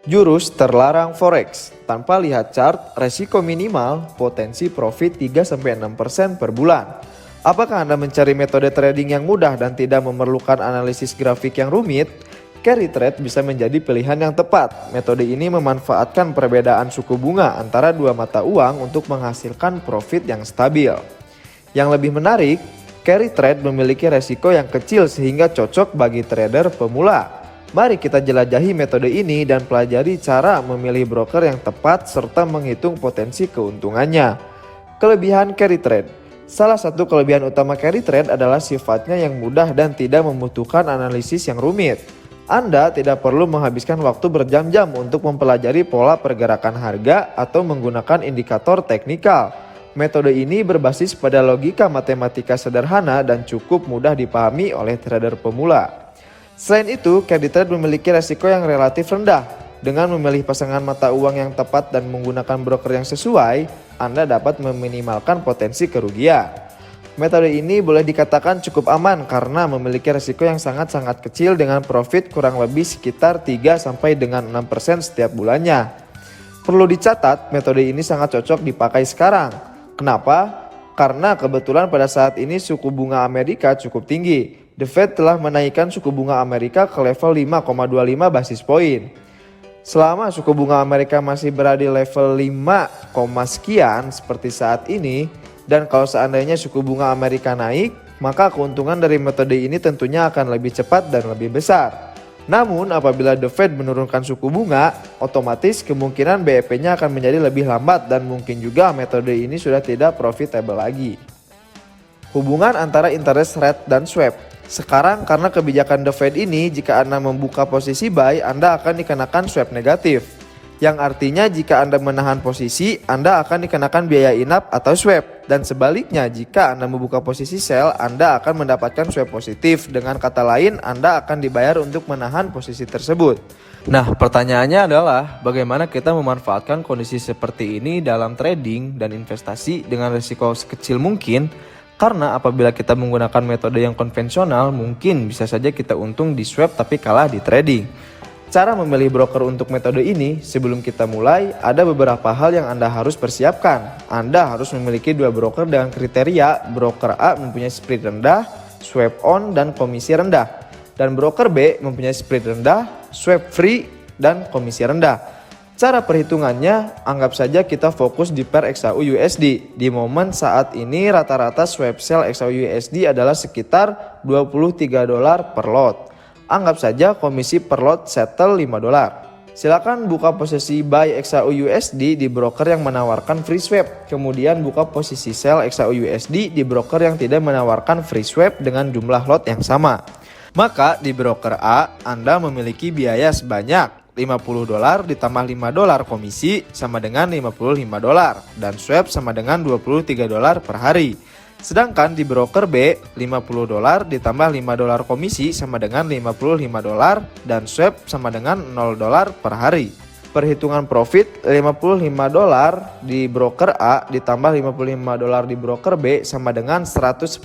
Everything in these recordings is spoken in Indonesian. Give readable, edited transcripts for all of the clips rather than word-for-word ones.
Jurus terlarang forex. Tanpa lihat chart, resiko minimal, potensi profit 3-6% per bulan. Apakah Anda mencari metode trading yang mudah dan tidak memerlukan analisis grafik yang rumit? Carry trade bisa menjadi pilihan yang tepat. Metode ini memanfaatkan perbedaan suku bunga antara dua mata uang untuk menghasilkan profit yang stabil. Yang lebih menarik, carry trade memiliki resiko yang kecil sehingga cocok bagi trader pemula. Mari kita jelajahi metode ini dan pelajari cara memilih broker yang tepat serta menghitung potensi keuntungannya. Kelebihan carry trade. Salah satu kelebihan utama carry trade adalah sifatnya yang mudah dan tidak membutuhkan analisis yang rumit. Anda tidak perlu menghabiskan waktu berjam-jam untuk mempelajari pola pergerakan harga atau menggunakan indikator teknikal. Metode ini berbasis pada logika matematika sederhana dan cukup mudah dipahami oleh trader pemula. Selain itu, carry trade memiliki resiko yang relatif rendah. Dengan memilih pasangan mata uang yang tepat dan menggunakan broker yang sesuai, Anda dapat meminimalkan potensi kerugian. Metode ini boleh dikatakan cukup aman karena memiliki resiko yang sangat-sangat kecil dengan profit kurang lebih sekitar 3-6% setiap bulannya. Perlu dicatat, metode ini sangat cocok dipakai sekarang. Kenapa? Karena kebetulan pada saat ini suku bunga Amerika cukup tinggi. The Fed telah menaikkan suku bunga Amerika ke level 5,25 basis poin. Selama suku bunga Amerika masih berada di level 5, sekian seperti saat ini, dan kalau seandainya suku bunga Amerika naik, maka keuntungan dari metode ini tentunya akan lebih cepat dan lebih besar. Namun apabila The Fed menurunkan suku bunga, otomatis kemungkinan BEP-nya akan menjadi lebih lambat dan mungkin juga metode ini sudah tidak profitable lagi. Hubungan antara interest rate dan swap. Sekarang karena kebijakan The Fed ini, jika Anda membuka posisi buy, Anda akan dikenakan swap negatif. Yang artinya jika Anda menahan posisi, Anda akan dikenakan biaya in-up atau swap. Dan sebaliknya, jika Anda membuka posisi sell, Anda akan mendapatkan swap positif. Dengan kata lain, Anda akan dibayar untuk menahan posisi tersebut. Nah, pertanyaannya adalah bagaimana kita memanfaatkan kondisi seperti ini dalam trading dan investasi dengan risiko sekecil mungkin. Karena apabila kita menggunakan metode yang konvensional, mungkin bisa saja kita untung di swap tapi kalah di trading. Cara memilih broker untuk metode ini, sebelum kita mulai, ada beberapa hal yang Anda harus persiapkan. Anda harus memiliki dua broker dengan kriteria, broker A mempunyai spread rendah, swap on, dan komisi rendah. Dan broker B mempunyai spread rendah, swap free, dan komisi rendah. Cara perhitungannya, anggap saja kita fokus di pair XAU USD. Di momen saat ini rata-rata swap sell XAU USD adalah sekitar $23 per lot. Anggap saja komisi per lot settle $5. Silakan buka posisi buy XAU USD di broker yang menawarkan free swap. Kemudian buka posisi sell XAU USD di broker yang tidak menawarkan free swap dengan jumlah lot yang sama. Maka di broker A, Anda memiliki biaya sebanyak $50 ditambah $5 komisi sama dengan $55 dan swap sama dengan $23 per hari. Sedangkan di broker B, $50 ditambah $5 komisi sama dengan $55 dan swap sama dengan $0 per hari. Perhitungan profit $55 di broker A ditambah $55 di broker B sama dengan $110.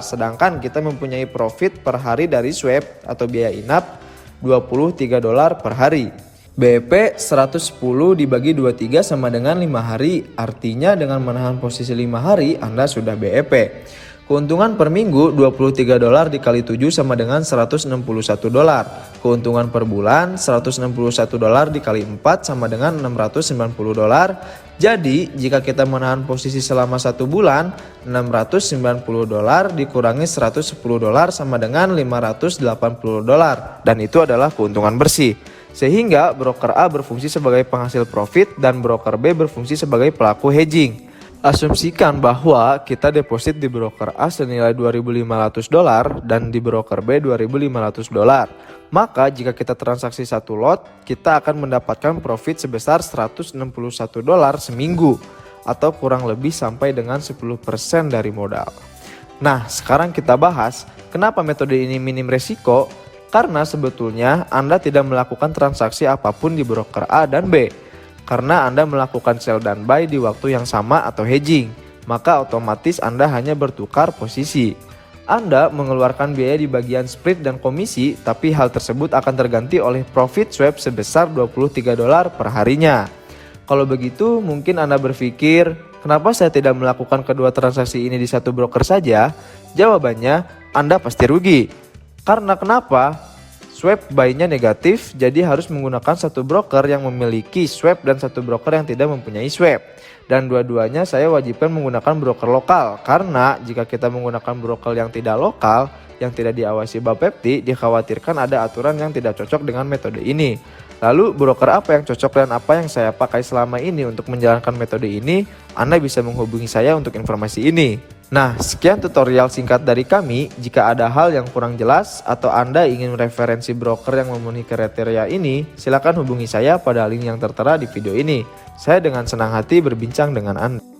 Sedangkan kita mempunyai profit per hari dari swap atau biaya in-up $23 per hari. BEP 110 dibagi 23 sama dengan 5 hari. Artinya dengan menahan posisi 5 hari Anda sudah BEP. Keuntungan per minggu $23 dikali 7 sama dengan $161. Keuntungan per bulan $161 dikali 4 sama dengan $690. Jadi jika kita menahan posisi selama 1 bulan, $690 dikurangi $110 sama dengan $580. Dan itu adalah keuntungan bersih. Sehingga broker A berfungsi sebagai penghasil profit dan broker B berfungsi sebagai pelaku hedging. Asumsikan bahwa kita deposit di broker A senilai $2.500 dan di broker B $2.500. Maka jika kita transaksi satu lot, kita akan mendapatkan profit sebesar $161 seminggu atau kurang lebih sampai dengan 10% dari modal. Nah, sekarang kita bahas kenapa metode ini minim resiko. Karena sebetulnya Anda tidak melakukan transaksi apapun di broker A dan B. Karena Anda melakukan sell dan buy di waktu yang sama atau hedging, maka otomatis Anda hanya bertukar posisi. Anda mengeluarkan biaya di bagian spread dan komisi, tapi hal tersebut akan terganti oleh profit swap sebesar $23 per harinya. Kalau begitu, mungkin Anda berpikir, kenapa saya tidak melakukan kedua transaksi ini di satu broker saja? Jawabannya, Anda pasti rugi. Karena kenapa? Swap buy-nya negatif, jadi harus menggunakan satu broker yang memiliki swap dan satu broker yang tidak mempunyai swap. Dan dua-duanya saya wajibkan menggunakan broker lokal, karena jika kita menggunakan broker yang tidak lokal, yang tidak diawasi Bapepti, dikhawatirkan ada aturan yang tidak cocok dengan metode ini. Lalu broker apa yang cocok dan apa yang saya pakai selama ini untuk menjalankan metode ini? Anda bisa menghubungi saya untuk informasi ini. Nah, sekian tutorial singkat dari kami. Jika ada hal yang kurang jelas atau Anda ingin referensi broker yang memenuhi kriteria ini, silakan hubungi saya pada link yang tertera di video ini. Saya dengan senang hati berbincang dengan Anda.